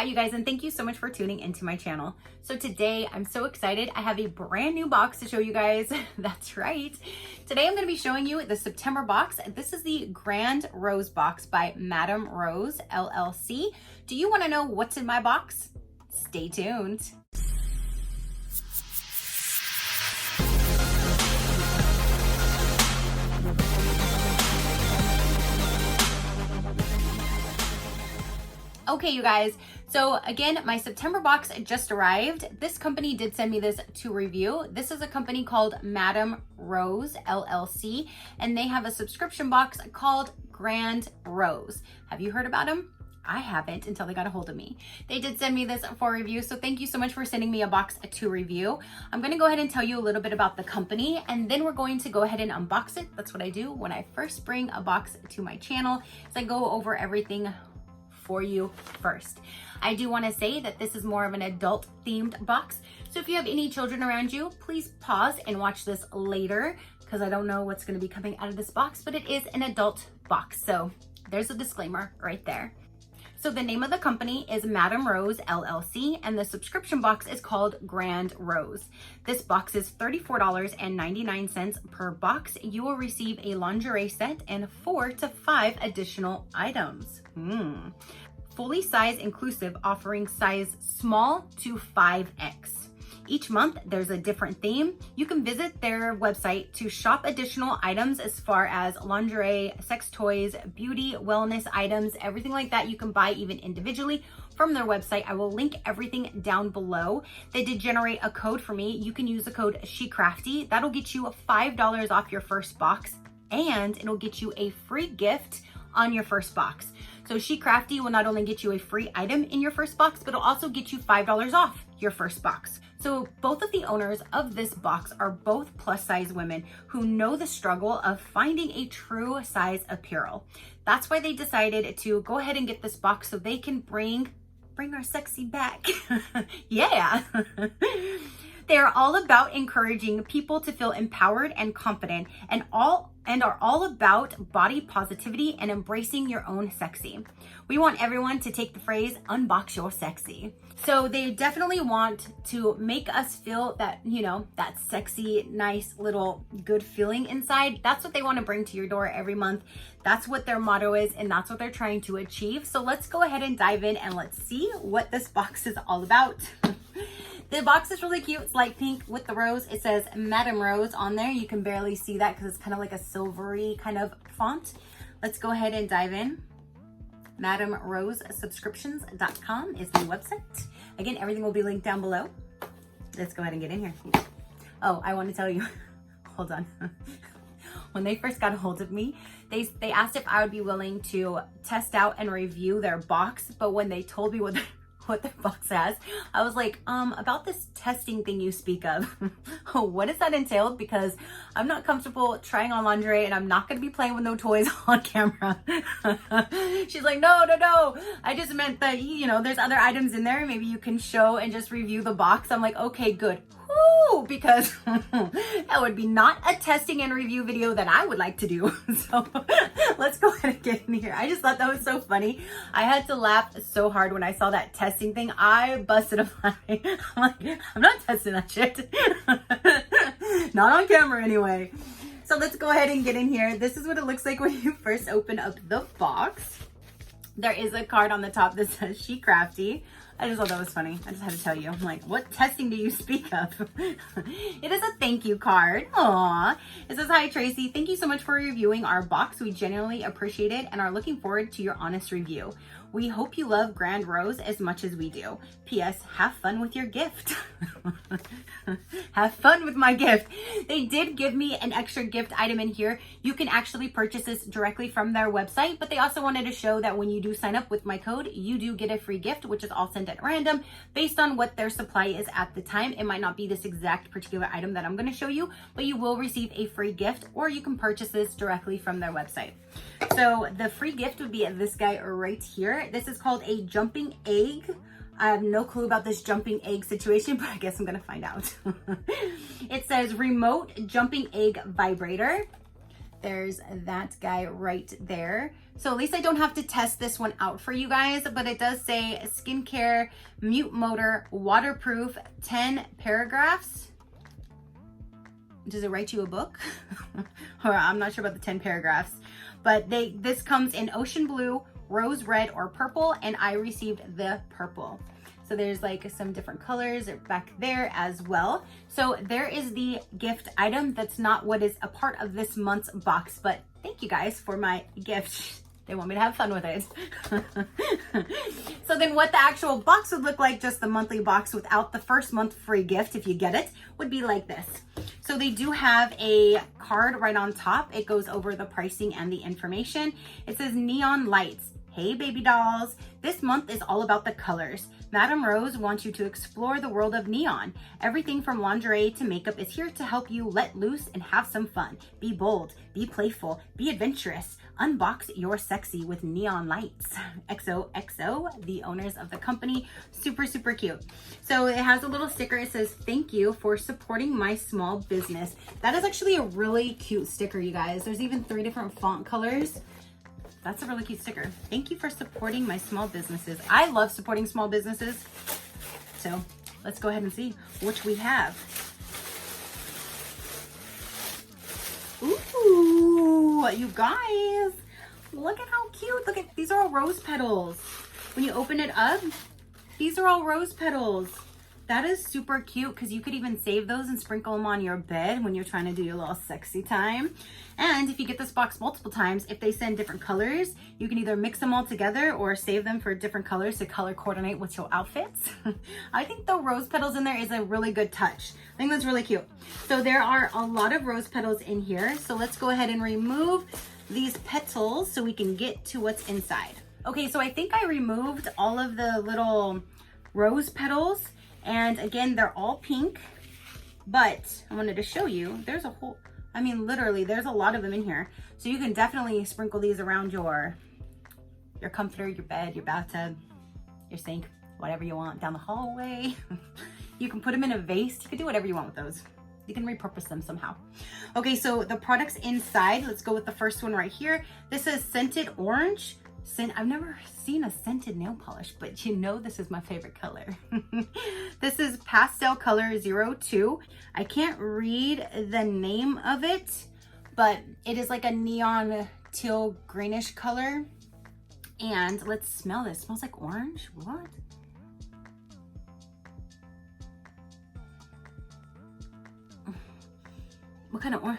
Hi you guys, and thank you so much for tuning into my channel. So today I'm so excited. I have a brand new box to show you guys. That's right. Today I'm going to be showing you the September box. This is the Grand Rose box by Madam Rose LLC. Do you want to know what's in my box? Stay tuned. Okay, you guys, so again, my September box just arrived. This company did send me this to review. This is a company called Madam Rose LLC, and they have a subscription box called Grand Rose. Have you heard about them? I haven't until they got a hold of me. They did send me this for review, so thank you so much for sending me a box to review. I'm gonna go ahead and tell you a little bit about the company, and then we're going to go ahead and unbox it. That's what I do when I first bring a box to my channel, is I go over everything for you first. I do want to say that this is more of an adult themed box. So if you have any children around you, please pause and watch this later because I don't know what's going to be coming out of this box, but it is an adult box. So there's a disclaimer right there. So the name of the company is Madam Rose LLC, and the subscription box is called Grand Rose. This box is $34.99 per box. You will receive a lingerie set and 4 to 5 additional items. Fully size inclusive, offering size small to 5X. Each month, there's a different theme. You can visit their website to shop additional items as far as lingerie, sex toys, beauty, wellness items, everything like that you can buy even individually from their website. I will link everything down below. They did generate a code for me. You can use the code SheCrafty. That'll get you $5 off your first box, and it'll get you a free gift on your first box. So SheCrafty will not only get you a free item in your first box, but it'll also get you $5 off your first box. So both of the owners of this box are both plus size women who know the struggle of finding a true size apparel. That's why they decided to go ahead and get this box so they can bring our sexy back. Yeah. They are all about encouraging people to feel empowered and confident, and are all about body positivity and embracing your own sexy. We want everyone to take the phrase, unbox your sexy. So they definitely want to make us feel that, you know, that sexy, nice little good feeling inside. That's what they want to bring to your door every month. That's what their motto is, and that's what they're trying to achieve. So let's go ahead and dive in and let's see what this box is all about. The box is really cute. It's light pink with the rose. It says Madam Rose on there. You can barely see that because it's kind of like a silvery kind of font. Let's go ahead and dive in. MadamRoseSubscriptions.com is the website. Again, everything will be linked down below. Let's go ahead and get in here. Oh, I want to tell you, hold on. When they first got a hold of me, they asked if I would be willing to test out and review their box. But when they told me what their box has, I was like, about this testing thing you speak of, what does that entail? Because I'm not comfortable trying on lingerie, and I'm not going to be playing with no toys on camera. She's like, no, I just meant that, you know, there's other items in there. Maybe you can show and just review the box. I'm like, okay, good. Woo, because that would be not a testing and review video that I would like to do. So let's go ahead and get in here. I just thought that was so funny. I had to laugh so hard when I saw that testing thing. I busted up laughing. I'm like, I'm not testing that shit. Not on camera anyway. So let's go ahead and get in here. This is what it looks like when you first open up the box. There is a card on the top that says SheCrafty. I just thought that was funny. I just had to tell you. I'm like, what testing do you speak of? It is a thank you card. Aww. It says, hi Tracy, thank you so much for reviewing our box. We genuinely appreciate it and are looking forward to your honest review. We hope you love Grand Rose as much as we do. P.S. Have fun with your gift. Have fun with my gift. They did give me an extra gift item in here. You can actually purchase this directly from their website, but they also wanted to show that when you do sign up with my code, you do get a free gift, which is all sent at random based on what their supply is at the time. It might not be this exact particular item that I'm going to show you, but you will receive a free gift, or you can purchase this directly from their website. So the free gift would be this guy right here. This is called a jumping egg. I have no clue about this jumping egg situation, but I guess I'm gonna find out. It says remote jumping egg vibrator. There's that guy right there. So at least I don't have to test this one out for you guys, but it does say skincare, mute motor, waterproof, 10 paragraphs. Does it write you a book? Or I'm not sure about the 10 paragraphs, but this comes in ocean blue, rose red, or purple, and I received the purple. So there's like some different colors back there as well. So there is the gift item. That's not what is a part of this month's box, but thank you guys for my gift. They want me to have fun with it. So then what the actual box would look like, just the monthly box without the first month free gift, if you get it, would be like this. So they do have a card right on top. It goes over the pricing and the information. It says neon lights. Hey baby dolls, this month is all about the colors. Madam Rose wants you to explore the world of neon. Everything from lingerie to makeup is here to help you let loose and have some fun. Be bold, be playful, be adventurous. Unbox your sexy with neon lights. XOXO, the owners of the company. Super, super cute. So it has a little sticker. It says, thank you for supporting my small business. That is actually a really cute sticker, you guys. There's even 3 different font colors. That's a really cute sticker. Thank you for supporting my small businesses. I love supporting small businesses. So let's go ahead and see which we have. Ooh, you guys, look at how cute. Look at, these are all rose petals. When you open it up, these are all rose petals. That is super cute because you could even save those and sprinkle them on your bed when you're trying to do your little sexy time. And if you get this box multiple times, if they send different colors, you can either mix them all together or save them for different colors to color coordinate with your outfits. I think the rose petals in there is a really good touch. I think that's really cute. So there are a lot of rose petals in here. So let's go ahead and remove these petals so we can get to what's inside. Okay, so I think I removed all of the little rose petals. And again, they're all pink, but I wanted to show you, there's a whole, I mean, literally, there's a lot of them in here. So you can definitely sprinkle these around your comforter, your bed, your bathtub, your sink, whatever you want, down the hallway. You can put them in a vase. You can do whatever you want with those. You can repurpose them somehow. Okay, so the products inside, let's go with the first one right here. This is Scented Orange. I've never seen a scented nail polish, but you know this is my favorite color. This is Pastel Color 02. I can't read the name of it, but it is like a neon teal greenish color. And let's smell this. It smells like orange. What? What kind of orange?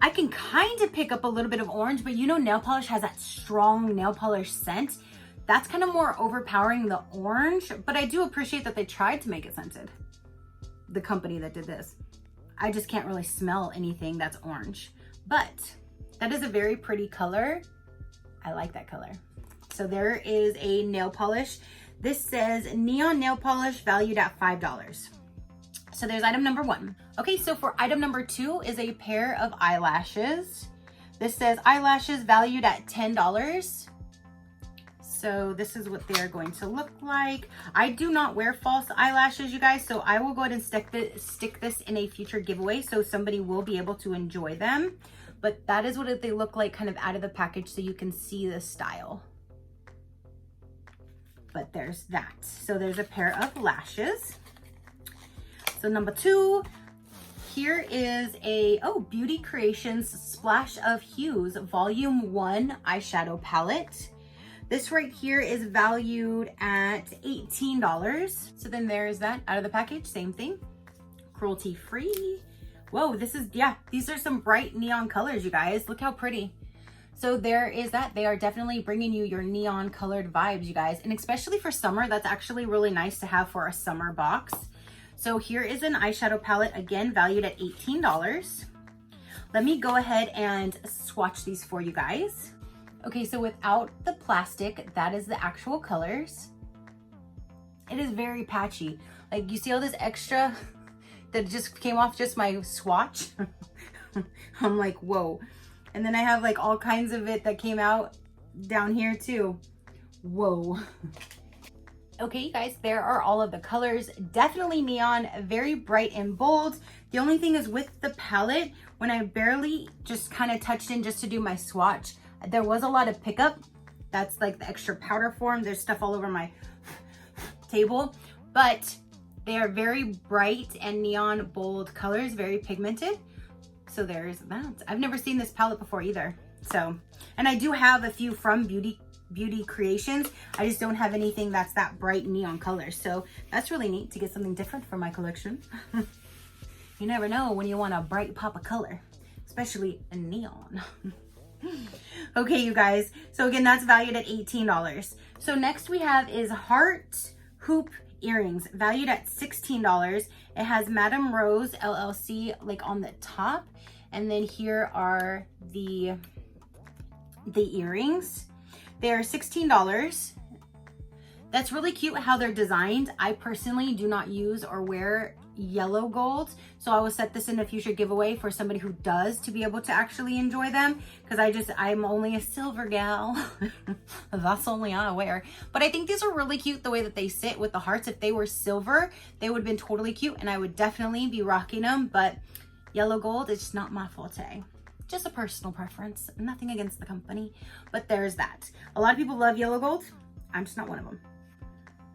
I can kind of pick up a little bit of orange, but you know nail polish has that strong nail polish scent. That's kind of more overpowering the orange, but I do appreciate that they tried to make it scented. The company that did this. I just can't really smell anything that's orange, but that is a very pretty color. I like that color. So there is a nail polish. This says neon nail polish valued at $5. So there's item number 1. Okay, so for item number 2 is a pair of eyelashes. This says eyelashes valued at $10. So this is what they're going to look like. I do not wear false eyelashes, you guys, so I will go ahead and stick this in a future giveaway so somebody will be able to enjoy them. But that is what they look like kind of out of the package so you can see the style. But there's that. So there's a pair of lashes. So number 2, here is a, Beauty Creations Splash of Hues Volume 1 Eyeshadow Palette. This right here is valued at $18. So then there's that out of the package, same thing. Cruelty free. Whoa, this is, yeah, these are some bright neon colors, you guys. Look how pretty. So there is that. They are definitely bringing you your neon colored vibes, you guys. And especially for summer, that's actually really nice to have for a summer box. So here is an eyeshadow palette, again, valued at $18. Let me go ahead and swatch these for you guys. Okay, so without the plastic, that is the actual colors. It is very patchy. Like, you see all this extra that just came off just my swatch? I'm like, whoa. And then I have like all kinds of it that came out down here too. Whoa. Okay, you guys, there are all of the colors. Definitely neon, very bright and bold. The only thing is with the palette, when I barely just kind of touched in just to do my swatch, there was a lot of pickup. That's like the extra powder form. There's stuff all over my table, but they are very bright and neon bold colors, very pigmented. So there's that. I've never seen this palette before either. So, and I do have a few from Beauty Creations. I just don't have anything that's that bright neon color. So that's really neat to get something different for my collection. You never know when you want a bright pop of color, especially a neon. Okay, you guys. So again, that's valued at $18. So next we have is heart hoop earrings, valued at $16. It has Madam Rose LLC like on the top, and then here are the earrings. They're $16. That's really cute how they're designed. I personally do not use or wear yellow gold, so I will set this in a future giveaway for somebody who does, to be able to actually enjoy them, because I'm only a silver gal. That's only I wear. But I think these are really cute the way that they sit with the hearts. If they were silver, they would have been totally cute, and I would definitely be rocking them, but yellow gold is just not my forte. Just a personal preference, nothing against the company, but there's that. A lot of people love yellow gold. I'm just not one of them.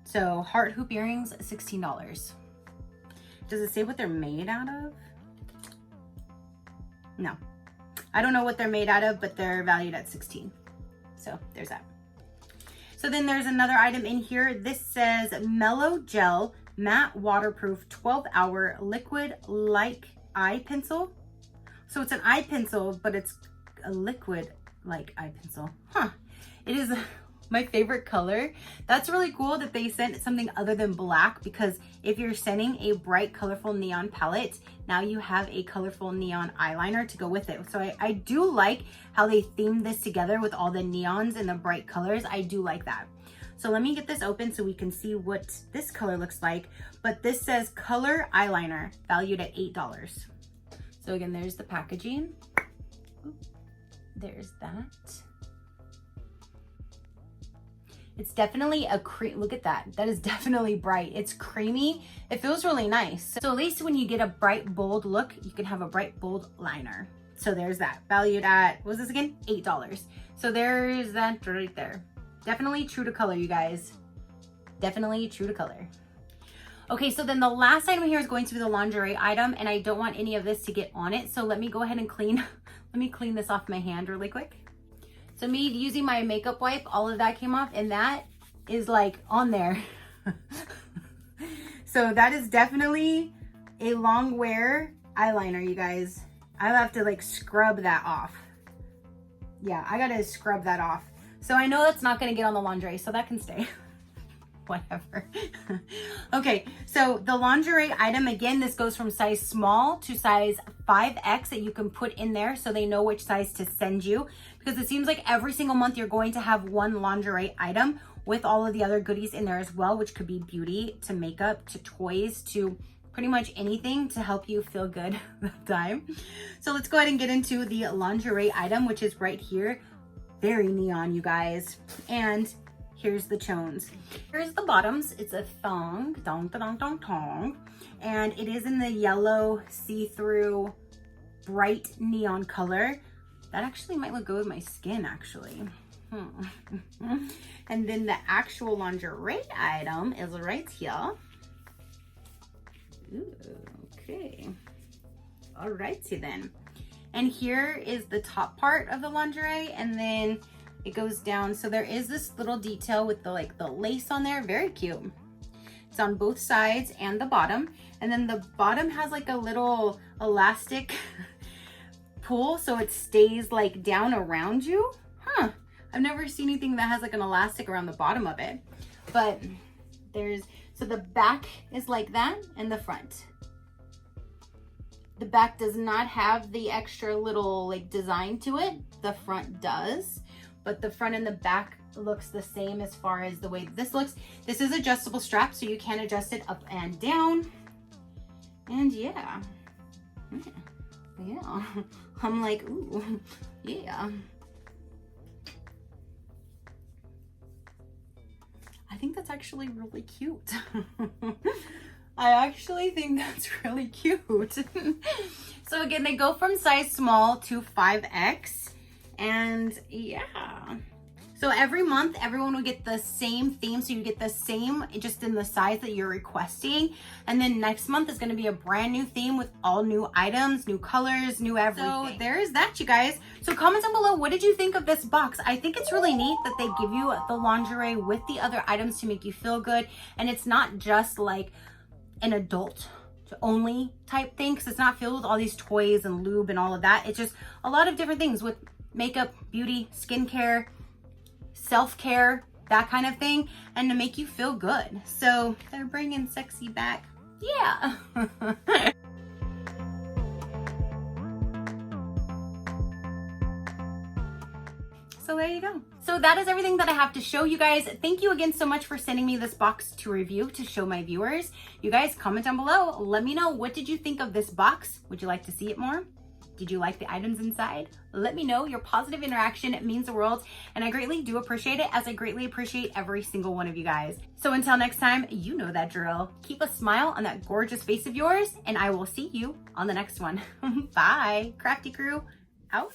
So heart hoop earrings, $16. Does it say what they're made out of? No, I don't know what they're made out of, but they're valued at $16. So there's that. So then there's another item in here. This says Mellow Gel Matte Waterproof 12-Hour Liquid Like Eye Pencil. So it's an eye pencil, but it's a liquid like eye pencil. Huh. It is my favorite color. That's really cool that they sent something other than black, because if you're sending a bright, colorful neon palette, now you have a colorful neon eyeliner to go with it. So I do like how they themed this together with all the neons and the bright colors. I do like that. So let me get this open so we can see what this color looks like. But this says Color Eyeliner, valued at $8. So again, there's the packaging. Ooh, there's that. It's definitely a cream. Look at that. That is definitely bright. It's creamy. It feels really nice. So at least when you get a bright, bold look, you can have a bright, bold liner. So there's that. Valued at, what was this again? $8. So there's that right there. Definitely true to color, you guys. Definitely true to color. Okay, so then the last item here is going to be the lingerie item, and I don't want any of this to get on it. So let me go ahead and let me clean this off my hand really quick. So me using my makeup wipe, all of that came off, and that is like on there. So that is definitely a long wear eyeliner, you guys. I'll have to like scrub that off. Yeah, I gotta scrub that off. So I know that's not gonna get on the lingerie, so that can stay. Whatever. Okay, so the lingerie item, again, this goes from size small to size 5X that you can put in there so they know which size to send you, because it seems like every single month you're going to have one lingerie item with all of the other goodies in there as well, which could be beauty to makeup to toys to pretty much anything to help you feel good that time. So let's go ahead and get into the lingerie item, which is right here. Very neon, you guys. And here's the chones. Here's the bottoms. It's a thong, dong, dong, dong, dong. And it is in the yellow see-through bright neon color. That actually might look good with my skin, actually. And then the actual lingerie item is right here. Ooh, okay. Alrighty then. And here is the top part of the lingerie, and then it goes down. So there is this little detail with the lace on there. Very cute. It's on both sides and the bottom. And then the bottom has like a little elastic pull, so it stays like down around you. Huh. I've never seen anything that has like an elastic around the bottom of it. But so the back is like that and the front. The back does not have the extra little like design to it. The front does. But the front and the back looks the same as far as the way this looks. This is adjustable strap, so you can adjust it up and down. And yeah. I'm like, ooh, yeah. I think that's actually really cute. I actually think that's really cute. So again, they go from size small to 5X. And yeah. So every month, everyone will get the same theme. So you get the same just in the size that you're requesting. And then next month is gonna be a brand new theme with all new items, new colors, new everything. So there's that, you guys. So comment down below, what did you think of this box? I think it's really neat that they give you the lingerie with the other items to make you feel good. And it's not just like an adult only type thing, because it's not filled with all these toys and lube and all of that. It's just a lot of different things with makeup, beauty, skincare, self-care, that kind of thing, and to make you feel good. So they're bringing sexy back. Yeah. So there you go. So that is everything that I have to show you guys. Thank you again so much for sending me this box to review to show my viewers. You guys comment down below. Let me know, what did you think of this box? Would you like to see it more? Did you like the items inside? Let me know. Your positive interaction, it means the world, and I greatly do appreciate it, as I greatly appreciate every single one of you guys. So until next time, you know that drill. Keep a smile on that gorgeous face of yours, and I will see you on the next one. Bye. Crafty crew, out.